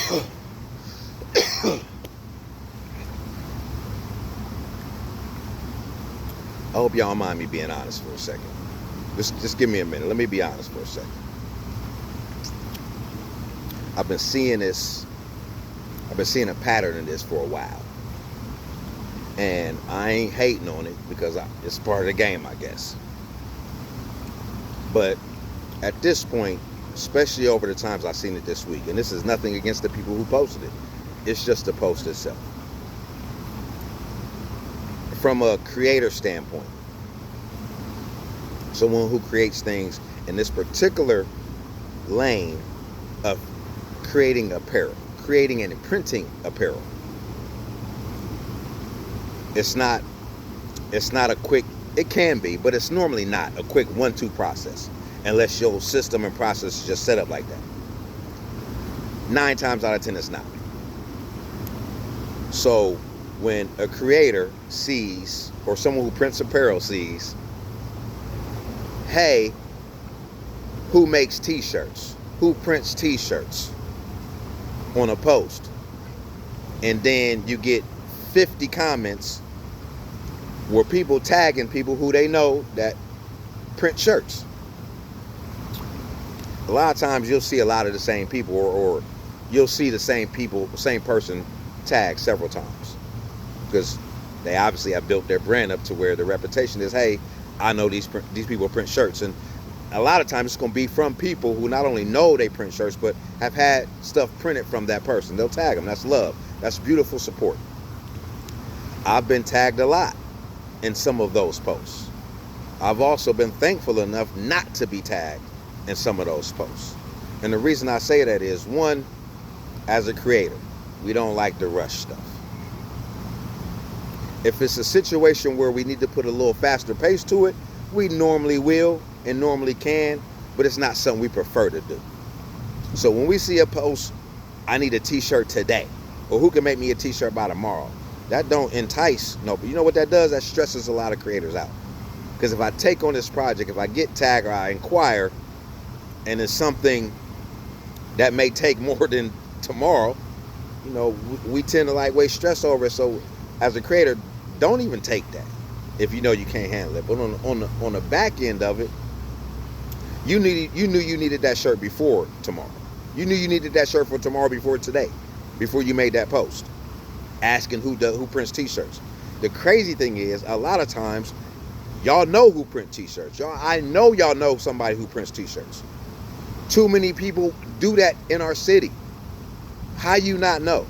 I hope y'all don't mind me being honest for a second. Just give me a minute. Let me be honest for a second. I've been seeing this. I've been seeing a pattern in this for a while. And I ain't hating on it because it's part of the game, I guess. But at this point, especially over the times I've seen it this week, and this is nothing against the people who posted it, it's just the post itself. From a creator standpoint, someone who creates things in this particular lane of creating apparel, creating and printing apparel, it's not a quick, it can be, but it's normally not a quick 1-2 process unless your system and process is just set up like that. 9 times out of 10 it's not. So when a creator sees, or someone who prints apparel sees, hey, who makes t-shirts, who prints t-shirts, on a post, and then you get 50 comments where people tagging people who they know that print shirts. A lot of times you'll see a lot of the same people, or you'll see the same people, same person tagged several times, because they obviously have built their brand up to where the reputation is, hey, I know these people print shirts. And a lot of times it's going to be from people who not only know they print shirts, but have had stuff printed from that person. They'll tag them. That's love. That's beautiful support. I've been tagged a lot in some of those posts. I've also been thankful enough not to be tagged in some of those posts. And the reason I say that is, one, as a creator, we don't like to rush stuff. If it's a situation where we need to put a little faster pace to it, we normally will and normally can, but it's not something we prefer to do. So when we see a post, I need a t-shirt today, or who can make me a t-shirt by tomorrow, that don't entice no, but you know what that does? That stresses a lot of creators out. Because if I take on this project, if I get tagged or I inquire, and it's something that may take more than tomorrow, you know, we tend to like waste stress over it. So as a creator, don't even take that if you know you can't handle it. But on the back end of it, you knew you needed that shirt before tomorrow. You knew you needed that shirt for tomorrow before today, before you made that post asking who prints t-shirts. The crazy thing is, a lot of times y'all know who print t-shirts. I know y'all know somebody who prints t-shirts. Too many people do that in our city. How you not know?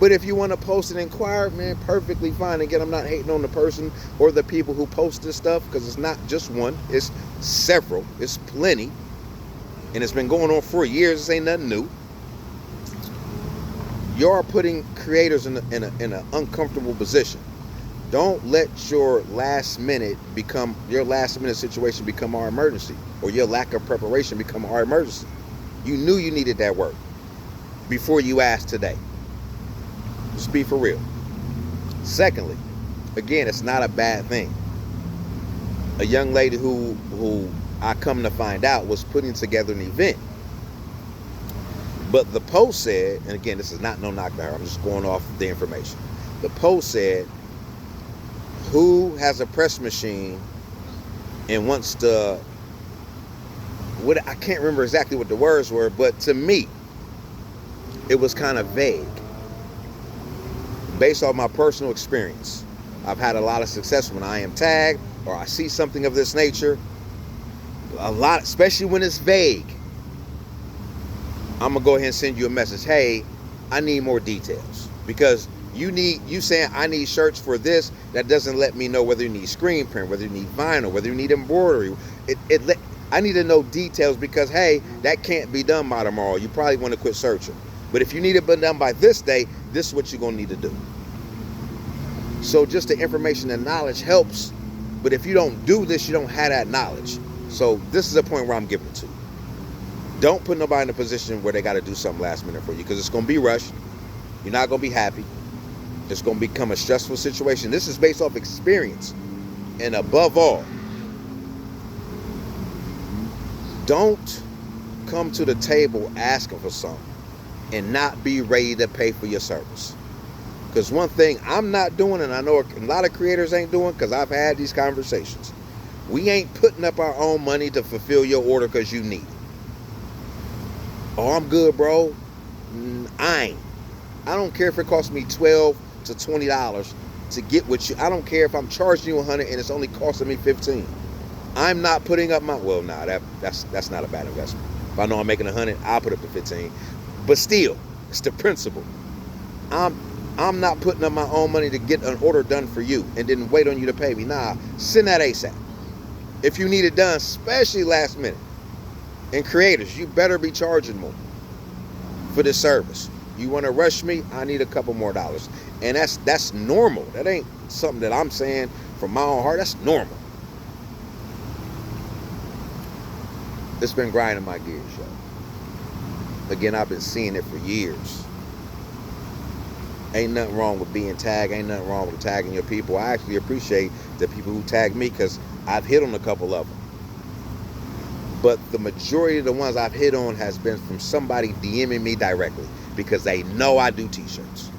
But if you want to post and inquire, man, perfectly fine. Again, I'm not hating on the person or the people who post this stuff, because it's not just one, it's several, it's plenty, and it's been going on for years. This ain't nothing new. You are putting creators in an uncomfortable position. Don't let your last minute situation become our emergency, or your lack of preparation become our emergency. You knew you needed that work before you asked today. Just be for real. Secondly, again, it's not a bad thing. A young lady who I come to find out was putting together an event. But the post said, and again, this is not no knock to her, I'm just going off the information. The post said, who has a press machine and wants to, I can't remember exactly what the words were, but to me, it was kind of vague. Based on my personal experience, I've had a lot of success when I am tagged or I see something of this nature. A lot, especially when it's vague, I'm gonna go ahead and send you a message. Hey, I need more details, because you saying I need shirts for this, that doesn't let me know whether you need screen print, whether you need vinyl, whether you need embroidery. I need to know details, because hey, that can't be done by tomorrow. You probably want to quit searching. But if you need it done by this day, this is what you're gonna need to do. So just the information and knowledge helps, but if you don't do this, you don't have that knowledge. So this is a point where I'm giving it to you. Don't put nobody in a position where they got to do something last minute for you, because it's going to be rushed. You're not going to be happy. It's going to become a stressful situation. This is based off experience. And above all, don't come to the table asking for something and not be ready to pay for your service. Because one thing I'm not doing, and I know a lot of creators ain't doing, because I've had these conversations, we ain't putting up our own money to fulfill your order because you need it. Oh, I'm good, bro. I ain't. I don't care if it costs me $12 to $20 to get what you. I don't care if I'm charging you $100 and it's only costing me $15. I'm not putting up my. Well, nah, that's not a bad investment. If I know I'm making $100, I'll put up the $15. But still, it's the principle. I'm not putting up my own money to get an order done for you and then wait on you to pay me. Nah, send that ASAP. If you need it done, especially last minute. And creators, you better be charging more for this service. You want to rush me? I need a couple more dollars. And that's normal. That ain't something that I'm saying from my own heart. That's normal. It's been grinding my gears, yo. Again, I've been seeing it for years. Ain't nothing wrong with being tagged. Ain't nothing wrong with tagging your people. I actually appreciate the people who tag me because I've hit on a couple of them. But the majority of the ones I've hit on has been from somebody DMing me directly because they know I do t-shirts.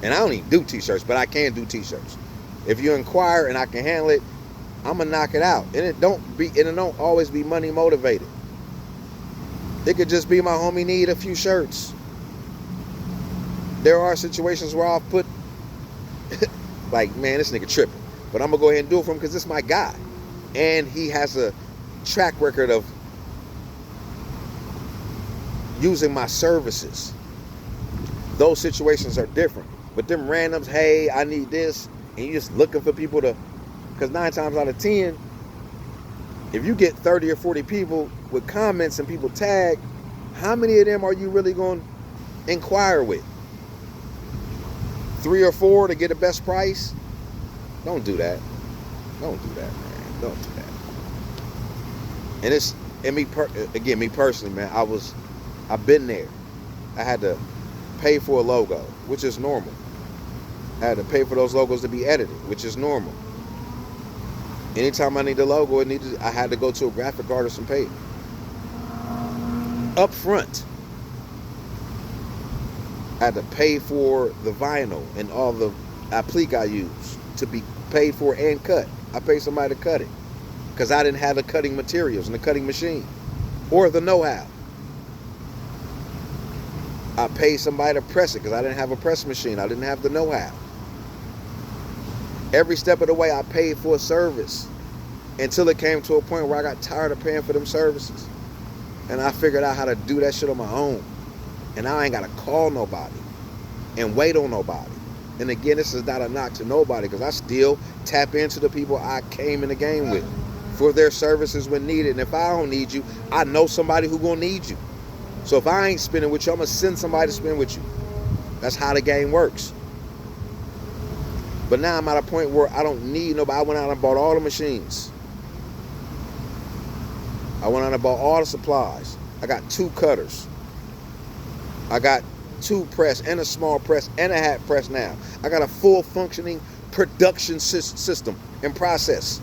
And I don't even do t-shirts, but I can do t-shirts. If you inquire and I can handle it, I'm gonna knock it out. And it don't always be money motivated. It could just be my homie need a few shirts. There are situations where I'll put like, man, this nigga tripping. But I'm gonna go ahead and do it for him because this is my guy. And he has a track record of using my services. Those situations are different. But them randoms, hey, I need this, and you're just looking for people to, because 9 times out of 10, if you get 30 or 40 people with comments and people tag, how many of them are you really going to inquire with? 3 or 4 to get the best price? Don't do that. Don't do that, man. Don't do that. And me personally, man, I've been there. I had to pay for a logo, which is normal. I had to pay for those logos to be edited, which is normal. Anytime I need a logo, I had to go to a graphic artist and pay up front. I had to pay for the vinyl and all the applique I use to be paid for and cut. I paid somebody to cut it because I didn't have the cutting materials and the cutting machine or the know-how. I paid somebody to press it because I didn't have a press machine. I didn't have the know-how. Every step of the way, I paid for a service until it came to a point where I got tired of paying for them services. And I figured out how to do that shit on my own. And now I ain't got to call nobody and wait on nobody. And again, this is not a knock to nobody because I still tap into the people I came in the game with for their services when needed. And if I don't need you, I know somebody who gonna need you. So if I ain't spending with you, I'm gonna send somebody to spend with you. That's how the game works. But now I'm at a point where I don't need nobody. I went out and bought all the machines. I went out and bought all the supplies. I got 2 cutters. I got 2 press and a small press and a hat press now. I got a full functioning production system and process.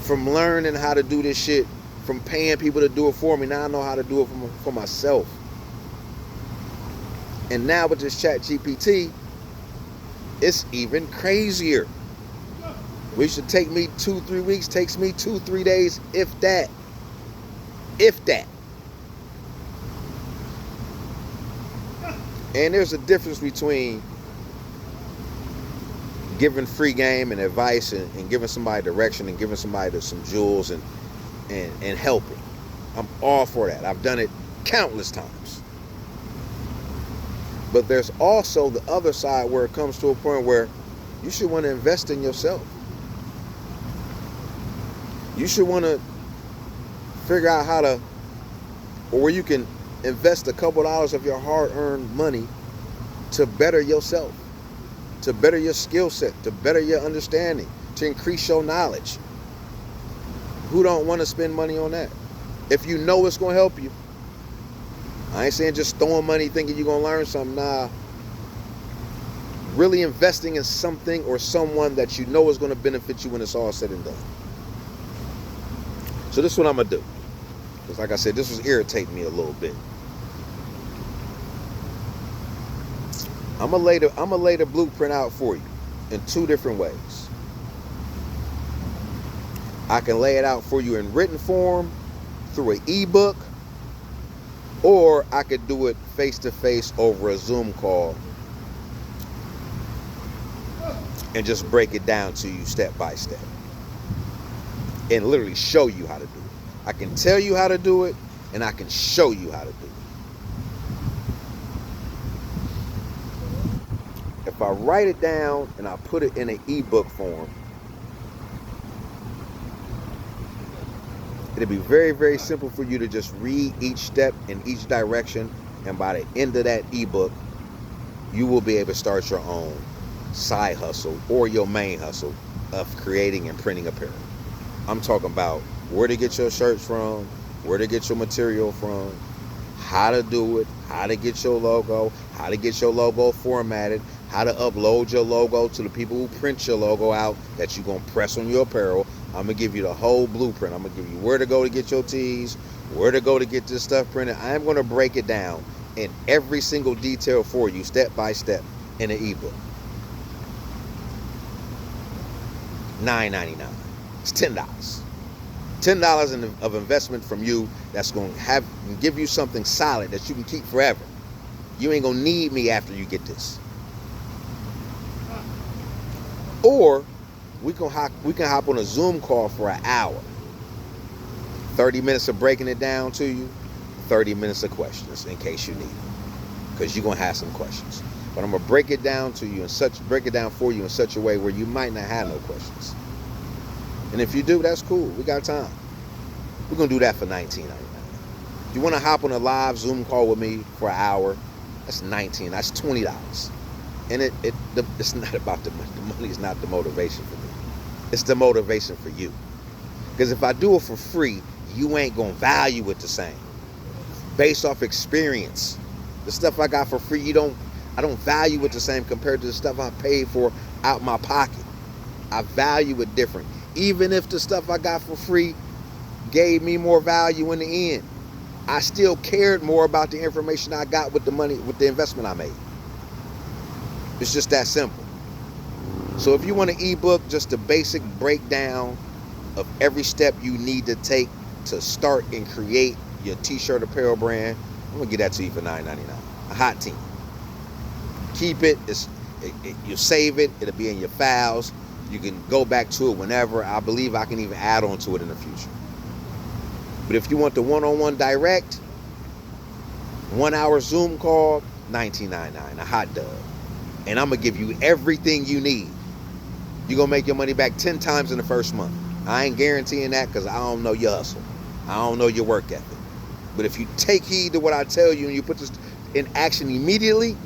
From learning how to do this shit, from paying people to do it for me, now I know how to do it for myself. And now with this ChatGPT, it's even crazier. Which should take me 2-3 weeks, takes me 2-3 days, if that. If that. And there's a difference between giving free game and advice and giving somebody direction and giving somebody some jewels and helping. I'm all for that. I've done it countless times. But there's also the other side where it comes to a point where you should want to invest in yourself. You should want to figure out how to, or where you can invest a couple dollars of your hard-earned money to better yourself, to better your skill set, to better your understanding, to increase your knowledge. Who don't want to spend money on that? If you know it's going to help you. I ain't saying just throwing money thinking you're going to learn something. Nah. Really investing in something or someone that you know is going to benefit you when it's all said and done. So this is what I'm going to do. Because like I said, this was irritating me a little bit. I'm gonna lay the blueprint out for you in two different ways. I can lay it out for you in written form through an ebook, or I could do it face to face over a Zoom call and just break it down to you step by step and literally show you how to do it. I can tell you how to do it, and I can show you how to do it. If I write it down and I put it in an ebook form, it'll be very, very simple for you to just read each step in each direction, and by the end of that ebook, you will be able to start your own side hustle or your main hustle of creating and printing apparel. I'm talking about where to get your shirts from, where to get your material from, how to do it, how to get your logo, how to get your logo formatted, how to upload your logo to the people who print your logo out that you're going to press on your apparel. I'm going to give you the whole blueprint. I'm going to give you where to go to get your tees, where to go to get this stuff printed. I am going to break it down in every single detail for you, step by step, in an ebook. $9.99. It's $10. $10 of investment from you that's going to give you something solid that you can keep forever. You ain't going to need me after you get this. Or we can hop on a Zoom call for an hour. 30 minutes of breaking it down to you, 30 minutes of questions in case you need them, because you're going to have some questions. But I'm going to break it down for you in such a way where you might not have no questions. And if you do, that's cool. We got time. We're going to do that for $19.99. If you want to hop on a live Zoom call with me for an hour, that's $19. That's $20. And it's not about the money. The money is not the motivation for me. It's the motivation for you. Because if I do it for free, you ain't going to value it the same. Based off experience. The stuff I got for free, I don't value it the same compared to the stuff I paid for out my pocket. I value it different. Even if the stuff I got for free gave me more value in the end, I still cared more about the information I got with the money, with the investment I made. It's just that simple. So if you want an ebook, just a basic breakdown of every step you need to take to start and create your t-shirt apparel brand, I'm gonna get that to you for $9.99. A hot team. Keep it. You save it. It'll be in your files. You can go back to it whenever. I believe I can even add on to it in the future. But if you want the one-on-one direct, 1 hour Zoom call, $19.99, a hot dub. And I'm going to give you everything you need. You're going to make your money back 10 times in the first month. I ain't guaranteeing that because I don't know your hustle. I don't know your work ethic. But if you take heed to what I tell you and you put this in action immediately,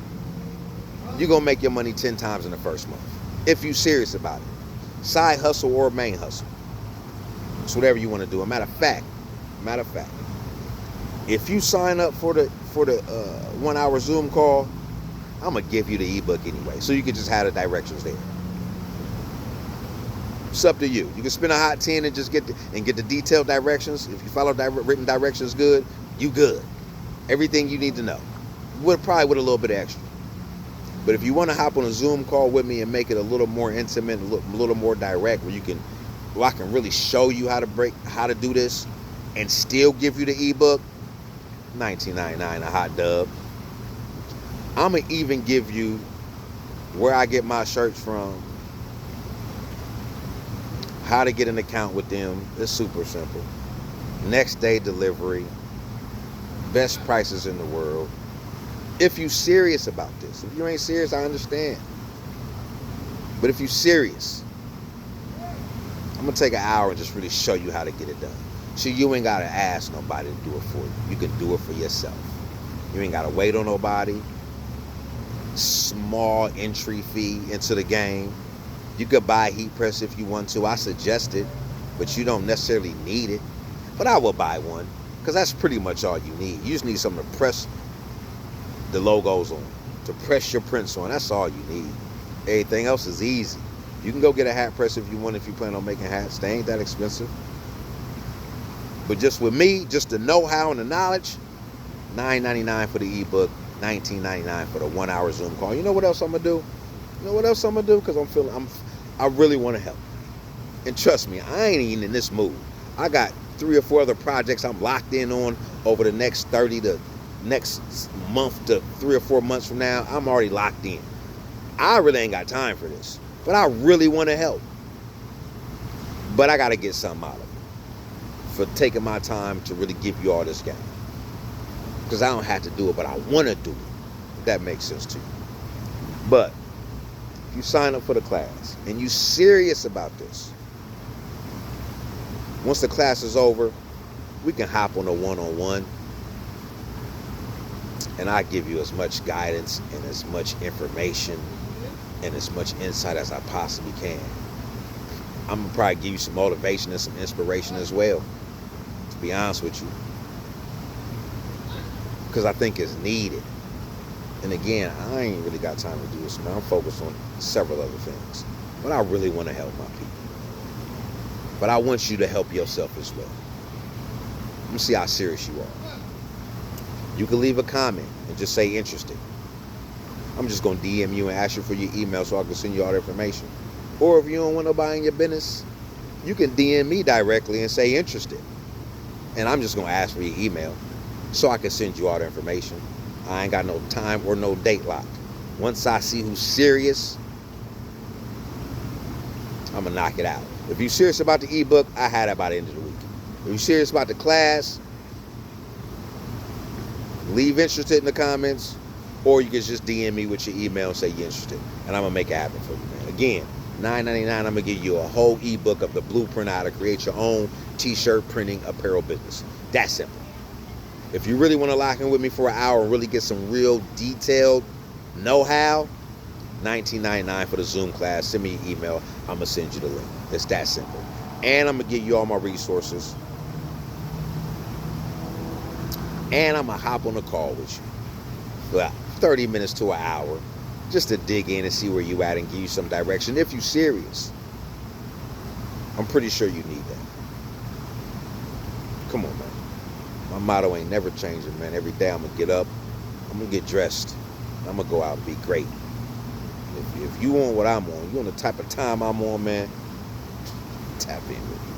you're going to make your money 10 times in the first month. If you're serious about it. Side hustle or main hustle. It's whatever you want to do. Matter of fact, if you sign up for the 1 hour Zoom call, I'm going to give you the ebook anyway. So you can just have the directions there. It's up to you. You can spend a hot 10 and just get the detailed directions. If you follow written directions good, you good. Everything you need to know. Probably with a little bit extra. But if you want to hop on a Zoom call with me and make it a little more intimate, a little more direct, where I can really show you how to do this and still give you the ebook, $19.99, a hot dub. I'm going to even give you where I get my shirts from, how to get an account with them. It's super simple. Next day delivery, best prices in the world. If you're serious about this. If you ain't serious, I understand. But if you're serious, I'm going to take an hour and just really show you how to get it done. So you ain't got to ask nobody to do it for you. You can do it for yourself. You ain't got to wait on nobody. Small entry fee into the game. You could buy a heat press if you want to. I suggest it, but you don't necessarily need it. But I will buy one because that's pretty much all you need. You just need something to press the logos on, to press your prints on. That's all you need. Everything else is easy. You can go get a hat press if you want, if you plan on making hats. They ain't that expensive. But just with me, just the know-how and the knowledge, $9.99 for the ebook, $19.99 for the 1 hour Zoom call. You know what else I'm gonna do? You know what else I'm gonna do? Because I really want to help. And trust me, I ain't even in this mood. I got 3 or 4 other projects I'm locked in on over the next next month to 3 or 4 months from now. I'm already locked in. I really ain't got time for this, but I really want to help. But I got to get something out of it for taking my time to really give you all this game. Because I don't have to do it, but I want to do it. If that makes sense to you. But if you sign up for the class and you serious about this, once the class is over, we can hop on a one-on-one, and I give you as much guidance and as much information and as much insight as I possibly can. I'm gonna probably give you some motivation and some inspiration as well, to be honest with you, because I think it's needed. And again, I ain't really got time to do this, man. I'm focused on several other things, but I really want to help my people. But I want you to help yourself as well. Let me see how serious you are. You can leave a comment and just say interested. I'm just going to DM you and ask you for your email so I can send you all the information. Or if you don't want nobody in your business, you can DM me directly and say interested. And I'm just going to ask for your email so I can send you all the information. I ain't got no time or no date locked. Once I see who's serious, I'm going to knock it out. If you're serious about the ebook, I had it by the end of the week. If you're serious about the class, leave interested in the comments, or you can just DM me with your email and say you're interested, and I'm going to make it happen for you, man. Again, $9.99, I'm going to give you a whole ebook of the blueprint how to create your own t-shirt printing apparel business. That's simple. If you really want to lock in with me for an hour and really get some real detailed know-how, $19.99 for the Zoom class. Send me your email. I'm going to send you the link. It's that simple. And I'm going to give you all my resources. And I'm going to hop on a call with you for about 30 minutes to an hour just to dig in and see where you at and give you some direction. If you're serious, I'm pretty sure you need that. Come on, man. My motto ain't never changing, man. Every day I'm going to get up. I'm going to get dressed. I'm going to go out and be great. If you on what I'm on, you on the type of time I'm on, man, tap in with me.